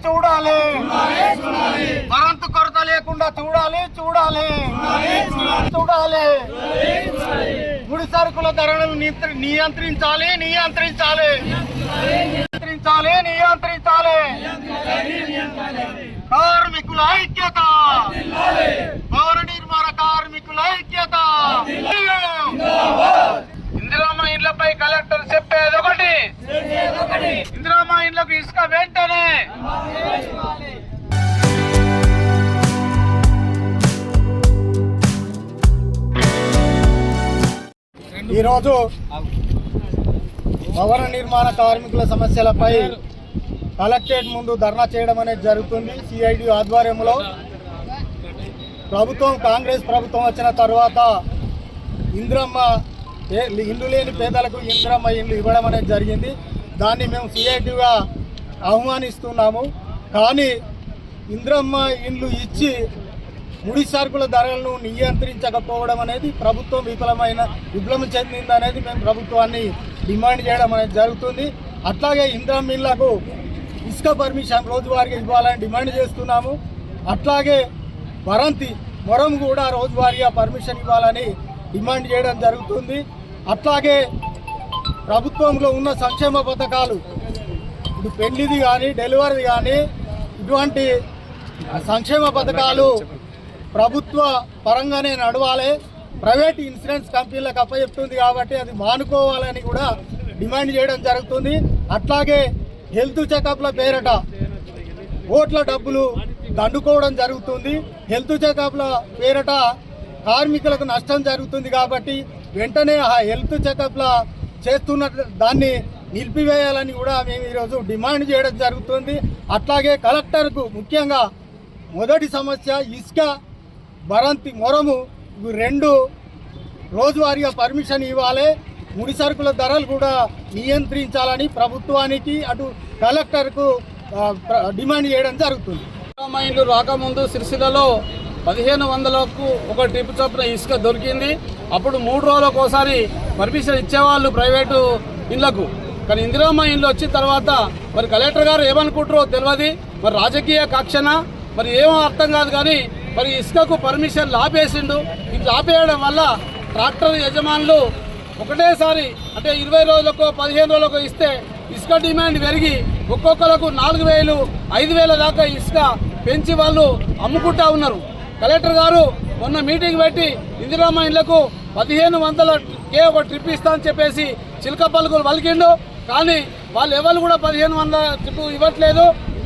చూడాలి వరంతు కొరత లేకుండా చూడాలి ముడి సరుకుల ధరలను నియంత్రించాలి కార్మికుల ఐక్యత భవన నిర్మాణ కార్మికుల ఐక్యత ఇందిరమ్మ ఇండ్లపై కలెక్టర్ చెప్పేది ఒకటి ఇందిరమ్మ ఇండ్లకు ఇసుక వెంటనే ఈరోజు భవన నిర్మాణ కార్మికుల సమస్యలపై కలెక్టరేట్ ముందు ధర్నా చేయడం అనేది జరుగుతుంది. సిఐడి ఆధ్వర్యంలో కాంగ్రెస్ ప్రభుత్వం వచ్చిన తర్వాత ఇందిరమ్మ ఇల్లు లేని పేదలకు ఇందిరమ్మ ఇల్లు ఇవ్వడం అనేది జరిగింది. దాన్ని మేము సిఐటిగా ఆహ్వానిస్తున్నాము. కానీ ఇందిరమ్మ ఇల్లు ఇచ్చి ముడి సరుకుల ధరలను నియంత్రించకపోవడం అనేది ప్రభుత్వం విప్లవం చెందిందనేది మేము ప్రభుత్వాన్ని డిమాండ్ చేయడం అనేది జరుగుతుంది. అట్లాగే ఇందిరమ్మ ఇళ్లకు ఇసుక పర్మిషన్ రోజువారీగా ఇవ్వాలని డిమాండ్ చేస్తున్నాము. అట్లాగే మొరం కూడా రోజువారీగా పర్మిషన్ ఇవ్వాలని డిమాండ్ చేయడం జరుగుతుంది. అట్లాగే ప్రభుత్వంలో ఉన్న సంక్షేమ పథకాలు ఇప్పుడు పెళ్లిది కానీ డెలివరీది కానీ ఇటువంటి సంక్షేమ పథకాలు ప్రభుత్వ పరంగానే నడవాలి. ప్రైవేట్ ఇన్సూరెన్స్ కంపెనీలకు అప్పచెప్తుంది కాబట్టి అది మానుకోవాలని కూడా డిమాండ్ చేయడం జరుగుతుంది. అట్లాగే హెల్త్ చెకప్ల పేరట ఓట్ల డబ్బులు దండుకోవడం జరుగుతుంది. హెల్త్ చెకప్ల పేరట కార్మికులకు నష్టం జరుగుతుంది కాబట్టి వెంటనే ఆ హెల్త్ చెకప్ల చేస్తున్న దాన్ని నిలిపివేయాలని కూడా మేము ఈరోజు డిమాండ్ చేయడం జరుగుతుంది. అట్లాగే కలెక్టర్కు ముఖ్యంగా మొదటి సమస్య ఇసుక మొరము రెండు రోజువారీగా పర్మిషన్ ఇవ్వాలి. ముడి సరుకుల ధరలు కూడా నియంత్రించాలని ప్రభుత్వానికి అటు కలెక్టర్కు డిమాండ్ చేయడం జరుగుతుంది. ఇల్లు రాకముందు సిరిసిల్లలో 1500కు ఒక ట్రిప్ చొప్పున ఇసుక దొరికింది. అప్పుడు 3 రోజులకు ఒకసారి పర్మిషన్ ఇచ్చేవాళ్ళు ప్రైవేటు ఇళ్లకు. కానీ ఇందిరమ్మ ఇల్లు వచ్చిన తర్వాత మరి కలెక్టర్ గారు ఏమనుకుంటారో తెలియదు. మరి రాజకీయ కక్షణ మరి ఏమో అర్థం కాదు. కానీ మరి ఇసుకకు పర్మిషన్ లాపేసిండు. ఇది లాపేయడం వల్ల ట్రాక్టర్ యజమానులు ఒకటేసారి అంటే 20 రోజులకు 15 రోజులకు ఇస్తే ఇసుక డిమాండ్ పెరిగి ఒక్కొక్కరికి 4000 5000 దాకా ఇసుక పెంచి వాళ్ళు అమ్ముకుంటా ఉన్నారు. కలెక్టర్ గారు మొన్న మీటింగ్ పెట్టి ఇందిరమ్మ ఇళ్లకు 1500కే ఒక ట్రిప్ ఇస్తా అని చెప్పేసి చిలక పలుకులు పలికిండు. కానీ వాళ్ళు ఎవరు కూడా 1500 ట్రిప్ ఇవ్వట్లేదు.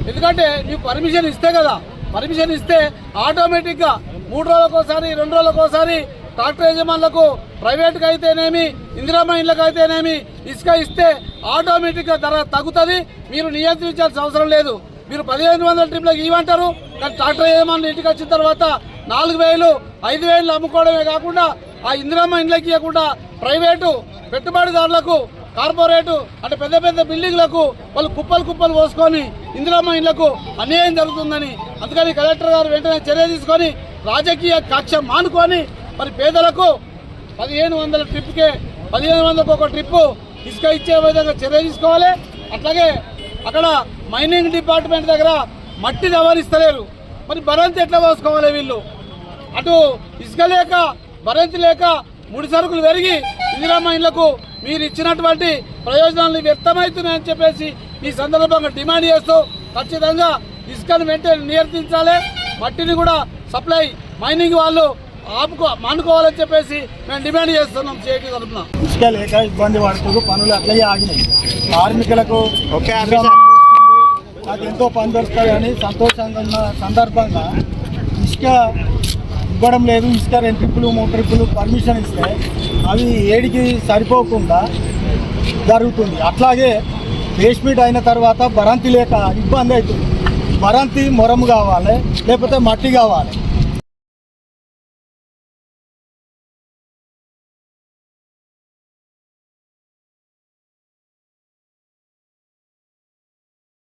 ఎందుకంటే నీకు పర్మిషన్ ఇస్తే కదా, పర్మిషన్ ఇస్తే ఆటోమేటిక్గా 3 రోజులకు ఒకసారి 2 రోజులకు ఒకసారి ట్రాక్టర్ యజమానులకు ప్రైవేట్గా అయితేనేమి ఇందిరమ్మ ఇళ్ళకు అయితేనేమి ఇసుక ఇస్తే ఆటోమేటిక్గా ధర తగ్గుతుంది. మీరు నియంత్రించాల్సిన అవసరం లేదు. మీరు 1500 ట్రిప్లకు ఇవ్వంటారు. కానీ ట్రాక్టర్ యజమానులు ఇంటికి వచ్చిన తర్వాత 4000 5000 అమ్ముకోవడమే కాకుండా ఆ ఇందిరమ్మ ఇళ్ళకి ఇవ్వకుండా ప్రైవేటు పెట్టుబడిదారులకు కార్పొరేటు అంటే పెద్ద పెద్ద బిల్డింగ్లకు వాళ్ళు కుప్పలు పోసుకొని ఇందిరమ్మ ఇళ్లకు అన్యాయం జరుగుతుందని అందుకని కలెక్టర్ గారు వెంటనే చర్య తీసుకొని రాజకీయ కక్ష మానుకొని మరి పేదలకు 1500 ట్రిప్కే 1500కు ఒక ట్రిప్పు ఇసుక ఇచ్చే విధంగా చర్య తీసుకోవాలి. అట్లాగే అక్కడ మైనింగ్ డిపార్ట్మెంట్ దగ్గర మట్టి రవాణిస్తలేరు. మరి భరంతి ఎట్లా పోసుకోవాలి వీళ్ళు? అటు ఇసుక లేక భరంతి లేక ముడి సరుకులు పెరిగి ఇందిరమ్మ ఇళ్లకు మీరు ఇచ్చినటువంటి ప్రయోజనాలు వ్యక్తమవుతున్నాయని చెప్పేసి ఈ సందర్భంగా డిమాండ్ చేస్తూ ఖచ్చితంగా ఇసుకను వెంటనే నియంత్రించాలి. మట్టిని కూడా సప్లై మైనింగ్ వాళ్ళు మానుకోవాలని చెప్పేసి మేము డిమాండ్ చేస్తున్నాం. చేతి తరఫున ఇసుక లేక ఇబ్బంది పడుతూ పనులు అట్లగే ఆగినాయి. కార్మికులకు నాకు ఎంతో పని దొరుకుతాయని సంతోషంగా ఉన్న సందర్భంగా ఇసుక ఇవ్వడం లేదు. ఇసుక 2 ట్రిప్పులు 3 ట్రిప్పులు పర్మిషన్ ఇస్తే అవి ఏడికి సరిపోకుండా జరుగుతుంది. అట్లాగే బేస్మెంట్ అయిన తర్వాత భరంతి లేక ఇబ్బంది అవుతుంది. భరంతి మొరము కావాలి, లేకపోతే మట్టి కావాలి.